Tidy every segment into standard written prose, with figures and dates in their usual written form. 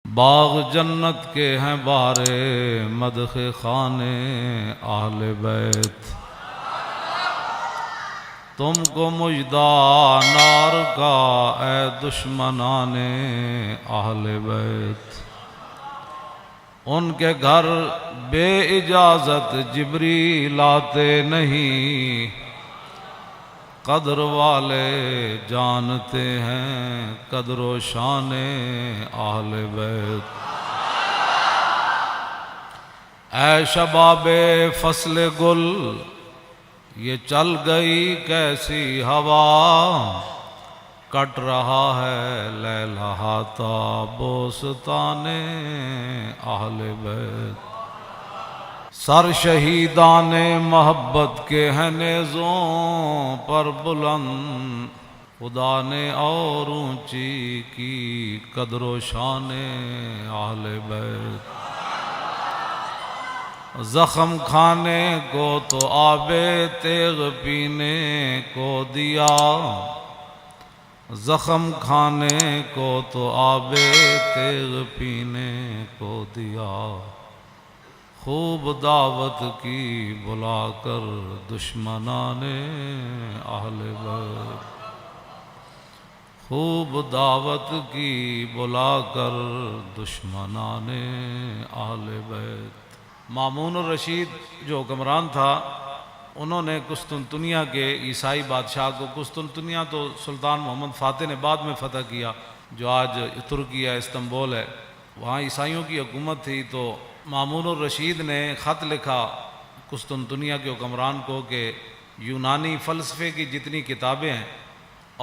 باغ جنت کے ہیں بارے مدح خانے اہل بیت، تم کو مژدہ نار کا اے دشمنان اہل بیت۔ ان کے گھر بے اجازت جبریل آتے نہیں، قدر والے جانتے ہیں قدر و شان اہل بیت۔ اے شباب فصل گل، یہ چل گئی کیسی ہوا، کٹ رہا ہے لیلہاتا بوستان اہل بیت۔ سر شہیدان محبت کے ہیں نیزوں پر بلند، خدا نے اور اونچی کی قدر و شان اہل بیت۔ زخم کھانے کو تو آب تیغ پینے کو دیا، زخم کھانے کو تو آب تیغ پینے کو دیا، خوب دعوت کی بلا کر دشمنان اہل بیت، خوب دعوت کی بلا کر دشمنان اہل بیت۔ مامون الرشید جو حکمران تھا، انہوں نے قسطنطنیہ کے عیسائی بادشاہ کو، قسطنطنیہ تو سلطان محمد فاتح نے بعد میں فتح کیا، جو آج ترکی ہے، استنبول ہے، وہاں عیسائیوں کی حکومت تھی۔ تو مامون الرشید نے خط لکھا قسطنطنیہ کے حکمران کو کہ یونانی فلسفے کی جتنی کتابیں ہیں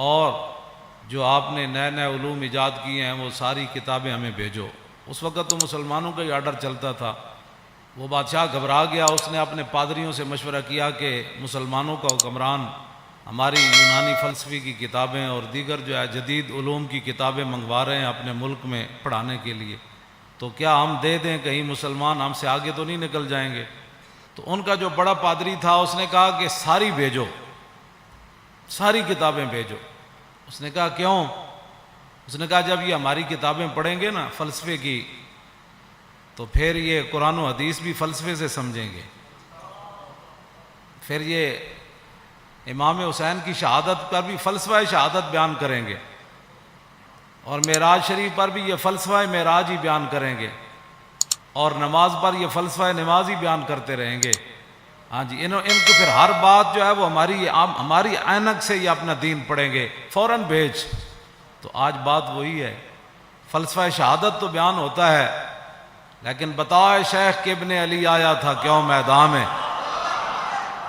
اور جو آپ نے نئے نئے علوم ایجاد کیے ہیں وہ ساری کتابیں ہمیں بھیجو۔ اس وقت تو مسلمانوں کا ہی آرڈر چلتا تھا۔ وہ بادشاہ گھبرا گیا، اس نے اپنے پادریوں سے مشورہ کیا کہ مسلمانوں کا حکمران ہماری یونانی فلسفے کی کتابیں اور دیگر جو ہے جدید علوم کی کتابیں منگوا رہے ہیں اپنے ملک میں پڑھانے کے لیے، تو کیا ہم دے دیں؟ کہیں مسلمان ہم سے آگے تو نہیں نکل جائیں گے؟ تو ان کا جو بڑا پادری تھا اس نے کہا کہ ساری بھیجو، ساری کتابیں بھیجو۔ اس نے کہا کیوں؟ اس نے کہا جب یہ ہماری کتابیں پڑھیں گے نا فلسفے کی، تو پھر یہ قرآن و حدیث بھی فلسفے سے سمجھیں گے، پھر یہ امام حسین کی شہادت پر بھی فلسفہ شہادت بیان کریں گے، اور معراج شریف پر بھی یہ فلسفہ معراج ہی بیان کریں گے، اور نماز پر یہ فلسفہ نماز ہی بیان کرتے رہیں گے۔ ہاں جی، ان کو پھر ہر بات جو ہے وہ ہماری عینک سے یہ اپنا دین پڑھیں گے، فوراً بھیج۔ تو آج بات وہی ہے، فلسفہ شہادت تو بیان ہوتا ہے، لیکن بتاؤ شیخ کہ ابن علی آیا تھا کیوں میدان میں،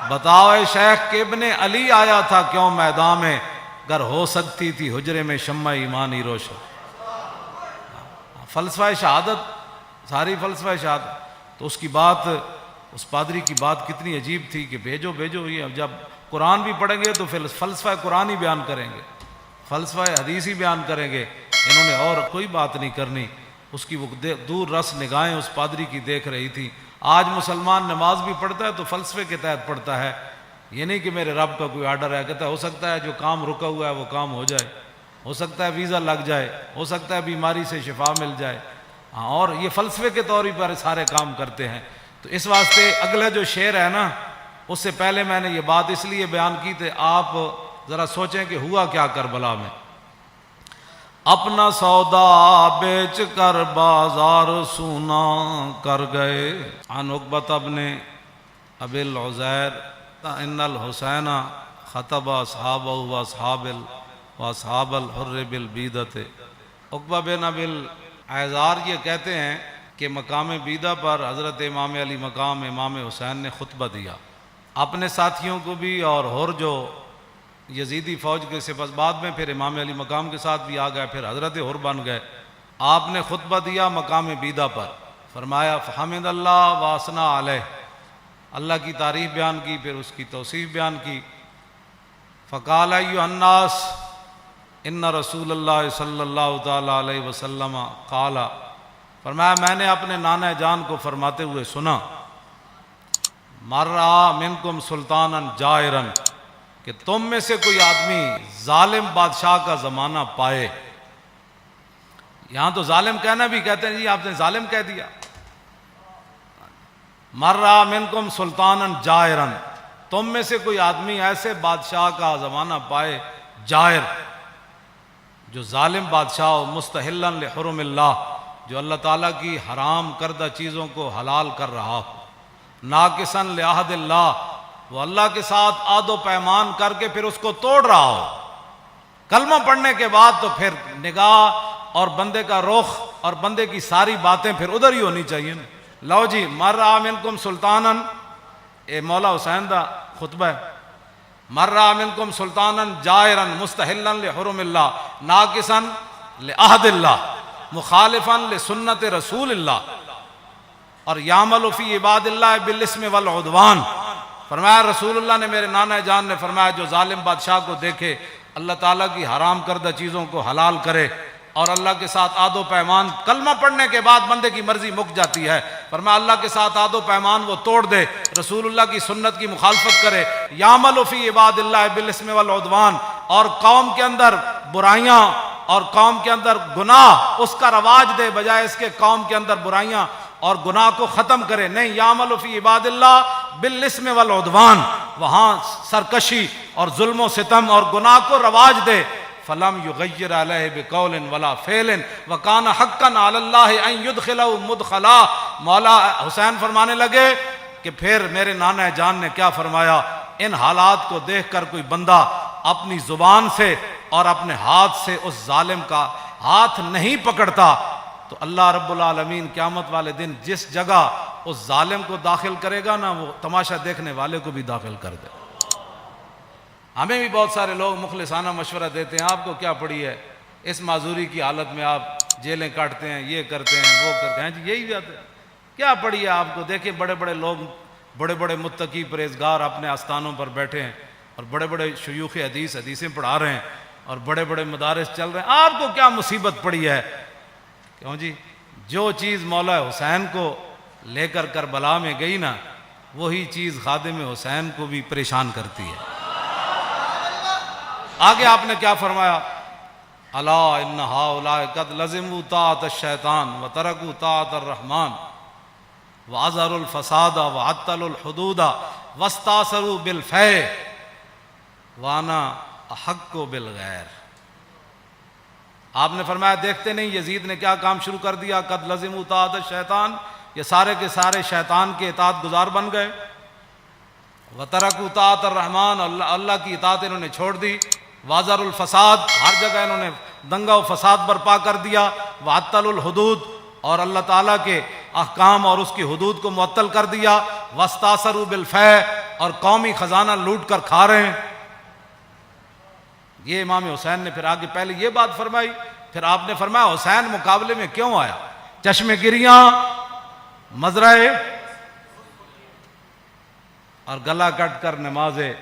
بتاؤ شیخ کہ ابن علی آیا تھا کیوں میدان میں، گر ہو سکتی تھی حجرے میں شمع ایمانی روشن۔ فلسفہ شہادت، ساری فلسفہ شہادت۔ تو اس کی بات، اس پادری کی بات کتنی عجیب تھی کہ بھیجو بھیجو، یہ جب قرآن بھی پڑھیں گے تو پھر فلسفہ قرآن ہی بیان کریں گے، فلسفہ حدیث ہی بیان کریں گے، انہوں نے اور کوئی بات نہیں کرنی۔ اس کی وہ دور رس نگاہیں اس پادری کی دیکھ رہی تھی۔ آج مسلمان نماز بھی پڑھتا ہے تو فلسفے کے تحت پڑھتا ہے، یہ نہیں کہ میرے رب کا کوئی آرڈر ہے، کہتا ہے ہو سکتا ہے جو کام رکا ہوا ہے وہ کام ہو جائے، ہو سکتا ہے ویزا لگ جائے، ہو سکتا ہے بیماری سے شفا مل جائے، اور یہ فلسفے کے طور پر سارے کام کرتے ہیں۔ تو اس واسطے اگلا جو شعر ہے نا، اس سے پہلے میں نے یہ بات اس لیے بیان کی تھی، آپ ذرا سوچیں کہ ہوا کیا کربلا میں۔ اپنا سودا بیچ کر بازار سونا کر گئے، عن عقبۃ بن ابی العزیر ان الحسین خطب اصحابہ واصحاب الحر بالبیدۃ۔ عقبہ بن ابی العزیر یہ کہتے ہیں کہ مقام بیدہ پر حضرت امام علی مقام امام حسین نے خطبہ دیا، اپنے ساتھیوں کو بھی، اور ہر جو یزیدی فوج کے سپاہ، بعد میں پھر امام علی مقام کے ساتھ بھی آ گئے، پھر حضرت ہر بن گئے۔ آپ نے خطبہ دیا مقام بیدہ پر، فرمایا فحمد اللہ واسنا علیہ، اللہ کی تعریف بیان کی، پھر اس کی توصیف بیان کی۔ فقال ایھا الناس ان رسول اللہ صلی اللہ تعالی علیہ وسلم قال، فرمایا میں نے اپنے نانا جان کو فرماتے ہوئے سنا، مر رہا منکم سلطانا جائرا، کہ تم میں سے کوئی آدمی ظالم بادشاہ کا زمانہ پائے، یہاں تو ظالم کہنا بھی کہتے ہیں جی آپ نے ظالم کہہ دیا. مرّا منکم سلطانا جائرا، تم میں سے کوئی آدمی ایسے بادشاہ کا زمانہ پائے جائر، جو ظالم بادشاہ ہو، مستحلا لحرم اللہ، جو اللہ تعالیٰ کی حرام کردہ چیزوں کو حلال کر رہا ہو، ناقصا لعہد اللہ، وہ اللہ کے ساتھ عہد و پیمان کر کے پھر اس کو توڑ رہا ہو. کلمہ پڑھنے کے بعد تو پھر نگاہ اور بندے کا رخ اور بندے کی ساری باتیں پھر ادھر ہی ہونی چاہیے نا. لو جی مرّا منکم سلطانا، اے مولا حسین دا خطبہ ہے. مرّا منکم سلطانا جائرا مستحلا لحرم اللہ ناقصا لعہد اللہ مخالفا لسنت رسول اللہ، اور یعمل فی عباد اللہ بالاسم والعدوان. فرمایا رسول اللہ نے، میرے نانا جان نے فرمایا، جو ظالم بادشاہ کو دیکھے اللہ تعالیٰ کی حرام کردہ چیزوں کو حلال کرے اور اللہ کے ساتھ عہد و پیمان، کلمہ پڑھنے کے بعد بندے کی مرضی مک جاتی ہے، فرمایا اللہ کے ساتھ عہد و پیمان وہ توڑ دے، رسول اللہ کی سنت کی مخالفت کرے، یعمل فی عباد اللہ بالاسم والعدوان، اور قوم کے اندر برائیاں اور قوم کے اندر گناہ اس کا رواج دے، بجائے اس کے قوم کے اندر برائیاں اور گناہ کو ختم کرے. نہیں، یعمل فی عباد اللہ بالاسم والعدوان، وہاں سرکشی اور ظلم و ستم اور گناہ کو رواج دے. فلم یغیر علیہ بقول ولا فعل وکان حقا علی اللہ ان یدخلہ مدخلا. مولا حسین فرمانے لگے کہ پھر میرے نانا جان نے کیا فرمایا، ان حالات کو دیکھ کر کوئی بندہ اپنی زبان سے اور اپنے ہاتھ سے اس ظالم کا ہاتھ نہیں پکڑتا تو اللہ رب العالمین قیامت والے دن جس جگہ اس ظالم کو داخل کرے گا نا، وہ تماشا دیکھنے والے کو بھی داخل کر دے. ہمیں بھی بہت سارے لوگ مخلصانہ مشورہ دیتے ہیں، آپ کو کیا پڑی ہے، اس معذوری کی حالت میں آپ جیلیں کاٹتے ہیں، یہ کرتے ہیں، وہ کرتے ہیں، جی یہی بات ہے، کیا پڑی ہے آپ کو. دیکھیں بڑے بڑے لوگ، بڑے بڑے متقی پرہیزگار اپنے آستانوں پر بیٹھے ہیں، اور بڑے بڑے شیوخ حدیثیں پڑھا رہے ہیں، اور بڑے بڑے مدارس چل رہے ہیں. آپ کو کیا مصیبت پڑی ہے؟ کیوں جی، جو چیز مولا حسین کو لے کر کربلا میں گئی نا، وہی چیز خادم حسین کو بھی پریشان کرتی ہے. آگے آپ نے کیا فرمایا، الا ان ہؤلاء قد لزموا طاعت الشیطان وترکوا طاعت الرحمن واظہروا الفساد وعطلوا الحدود واستاثروا بالفیء وانا احق بالغیر. آپ نے فرمایا دیکھتے نہیں یزید نے کیا کام شروع کر دیا، قد لزموا طاعت الشیطان، یہ سارے کے سارے شیطان کے اطاعت گزار بن گئے، وترکوا طاعت الرحمن، اللہ کی اطاعت انہوں نے چھوڑ دی، واظہروا الفساد، ہر جگہ انہوں نے دنگا و فساد برپا کر دیا، وعطلوا الحدود، اور اللہ تعالیٰ کے احکام اور اس کی حدود کو معطل کر دیا، واستاثروا بالفیء، اور قومی خزانہ لوٹ کر کھا رہے ہیں. یہ امام حسین نے پھر آگے پہلے یہ بات فرمائی، پھر آپ نے فرمایا حسین مقابلے میں کیوں آیا، چشم گریاں، مزرعے اور گلا کٹ کر نمازے،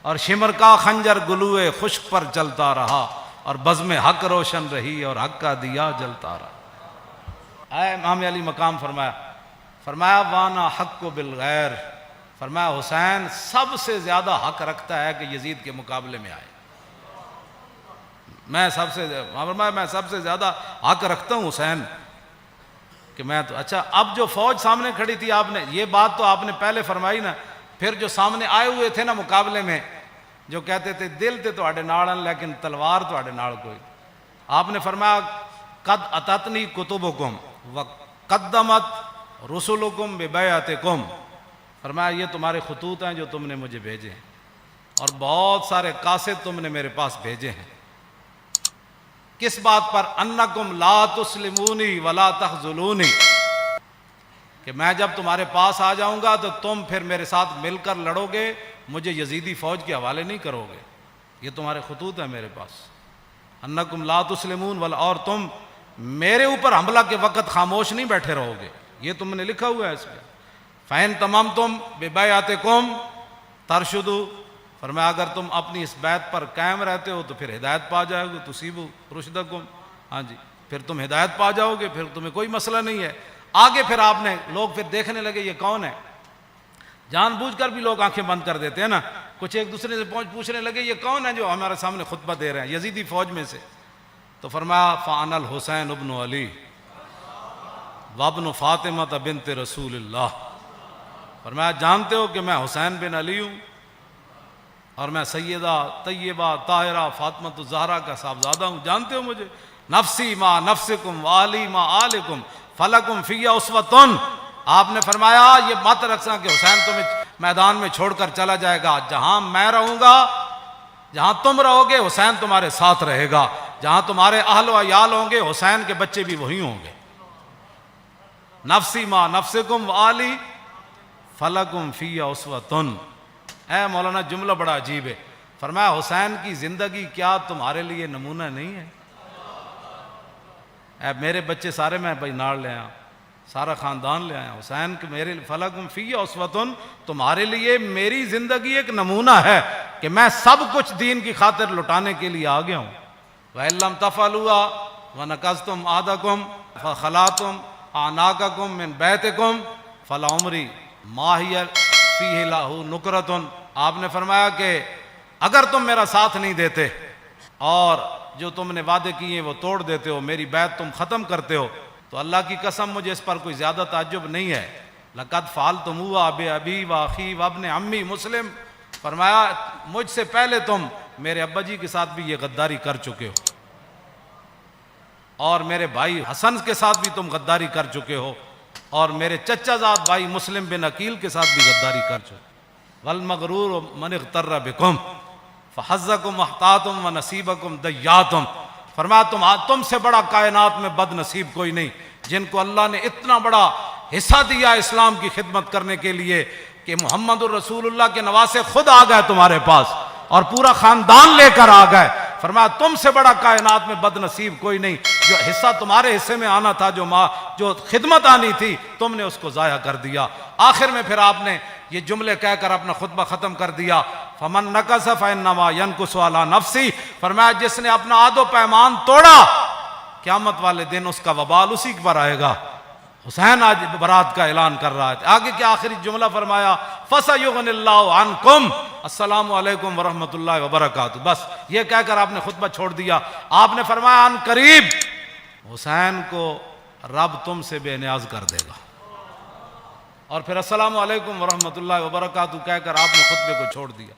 اور شمر کا خنجر گلوئے خشک پر چلتا رہا، اور بزم حق روشن رہی اور حق کا دیا جلتا رہا. اے امام علی مقام فرمایا وانا حق بالغیر، فرمایا حسین سب سے زیادہ حق رکھتا ہے کہ یزید کے مقابلے میں آئے. میں سب سے زیادہ حق رکھتا ہوں حسین کہ میں تو. اچھا، اب جو فوج سامنے کھڑی تھی، آپ نے یہ بات تو آپ نے پہلے فرمائی نا، پھر جو سامنے آئے ہوئے تھے نا مقابلے میں، جو کہتے تھے دل تے تواڈے نال لیکن تلوار تواڈے نال کوئی، آپ نے فرمایا قد اتتنی کتبکم وقدمت رسلکم ببیعتکم، فرمایا یہ تمہارے خطوط ہیں جو تم نے مجھے بھیجے ہیں، اور بہت سارے قاصد تم نے میرے پاس بھیجے ہیں. کس بات پر؟ انکم لا تسلمونی ولا تخذلونی، کہ میں جب تمہارے پاس آ جاؤں گا تو تم پھر میرے ساتھ مل کر لڑو گے، مجھے یزیدی فوج کے حوالے نہیں کرو گے. یہ تمہارے خطوط ہیں میرے پاس، انکم لا تسلمون ولا، اور تم میرے اوپر حملہ کے وقت خاموش نہیں بیٹھے رہو گے، یہ تم نے لکھا ہوا ہے اس پہ. فَإِن تَمَمْتُمْ بِبَيْعَتِكُمْ تَرْشُدُوا، فرمایا اگر تم اپنی اس بیعت پر قائم رہتے ہو تو پھر ہدایت پا جاؤ گے، تُصِيبُوا رُشْدَكُمْ، ہاں جی، پھر تم ہدایت پا جاؤ گے، پھر تمہیں کوئی مسئلہ نہیں ہے. آگے پھر آپ نے لوگ پھر دیکھنے لگے یہ کون ہے، جان بوجھ کر بھی لوگ آنکھیں بند کر دیتے ہیں نا، کچھ ایک دوسرے سے پوچھنے لگے یہ کون ہے جو ہمارے سامنے خطبہ دے رہے ہیں، یزیدی فوج میں سے. تو فرمایا فانا الحسین ابن علی وابن فاطمہ بنت رسول اللہ. فرمایا جانتے ہو کہ میں حسین بن علی ہوں اور میں سیدہ طیبہ طاہرہ فاطمہ الزہرا کا صاحبزادہ ہوں. جانتے ہو مجھے؟ نفسی ما نفسکم والی ما آلکم فلکم فی اسوۃ. آپ نے فرمایا یہ مت رکھنا کہ حسین تمہیں میدان میں چھوڑ کر چلا جائے گا. جہاں میں رہوں گا، جہاں تم رہو گے، حسین تمہارے ساتھ رہے گا. جہاں تمہارے اہل و عیال ہوں گے، حسین کے بچے بھی وہی ہوں گے. نفسی ما نفسکم والی فلکم فی اسوۃ. اے مولانا جملہ بڑا عجیب ہے. فرمایا حسین کی زندگی کیا تمہارے لیے نمونہ نہیں ہے؟ اے میرے بچے سارے میں بھائی ناڑ لے آیا، سارا خاندان لے آیا. حسین کے میرے فلکم فی اسوۃ، تمہارے لیے میری زندگی ایک نمونہ ہے کہ میں سب کچھ دین کی خاطر لٹانے کے لیے آ گیا ہوں. وَإِن لَمْ تَفْعَلُوا وَنَكَثْتُمْ عَهْدَكُمْ فَخَلَعْتُمْ أَعْنَاقَكُمْ مِنْ بَيْتِكُمْ فَلَعُمْرِي مَا هِيَ فِيهِ لَهُ نُكْرَةٌ. آپ نے فرمایا کہ اگر تم میرا ساتھ نہیں دیتے اور جو تم نے وعدے کیے وہ توڑ دیتے ہو، میری بیعت تم ختم کرتے ہو، تو اللہ کی قسم مجھے اس پر کوئی زیادہ تعجب نہیں ہے. لَقَدْ فَعَلْتُمُوهُ بِأَبِي وَأَخِي وَابْنِ عَمِّي مسلم. فرمایا مجھ سے پہلے تم میرے ابا جی کے ساتھ بھی یہ غداری کر چکے ہو، اور میرے بھائی حسن کے ساتھ بھی تم غداری کر چکے ہو، اور میرے چچا زاد بھائی مسلم بن عقیل کے ساتھ بھی غداری کر چکے. وَالْمَغْرُورُ مَنِ اغْتَرَّ بِكُمْ فَحَظَّكُمْ أَحْطَاطُمْ وَنَصِيبَكُمْ دَيَّاتُمْ. فرمایا تم سے بڑا کائنات میں بد نصیب کوئی نہیں، جن کو اللہ نے اتنا بڑا حصہ دیا اسلام کی خدمت کرنے کے لیے کہ محمد الرسول اللہ کے نواسے خود آ گئے تمہارے پاس اور پورا خاندان لے کر آ گئے. فرمایا تم سے بڑا کائنات میں بد نصیب کوئی نہیں. جو حصہ تمہارے حصے میں آنا تھا، جو خدمت آنی تھی، تم نے اس کو ضائع کر دیا. آخر میں پھر آپ نے یہ جملے کہہ کر اپنا خطبہ ختم کر دیا. فمن نقص فانما ينقص على نفسه. فرمایا جس نے اپنا عہد و پیمان توڑا، قیامت والے دن اس کا وبال اسی پر آئے گا. حسین آج برات کا اعلان کر رہا ہے. آگے کیا آخری جملہ فرمایا؟ فَسَيُغْنِ اللَّهُ عَنْكُمْ. السلام علیکم ورحمۃ اللہ وبرکاتہ. بس یہ کہہ کر آپ نے خطبہ چھوڑ دیا. آپ نے فرمایا ان قریب حسین کو رب تم سے بے نیاز کر دے گا. اور پھر السلام علیکم ورحمۃ اللہ وبرکاتہ کہہ کر آپ نے خطبے کو چھوڑ دیا.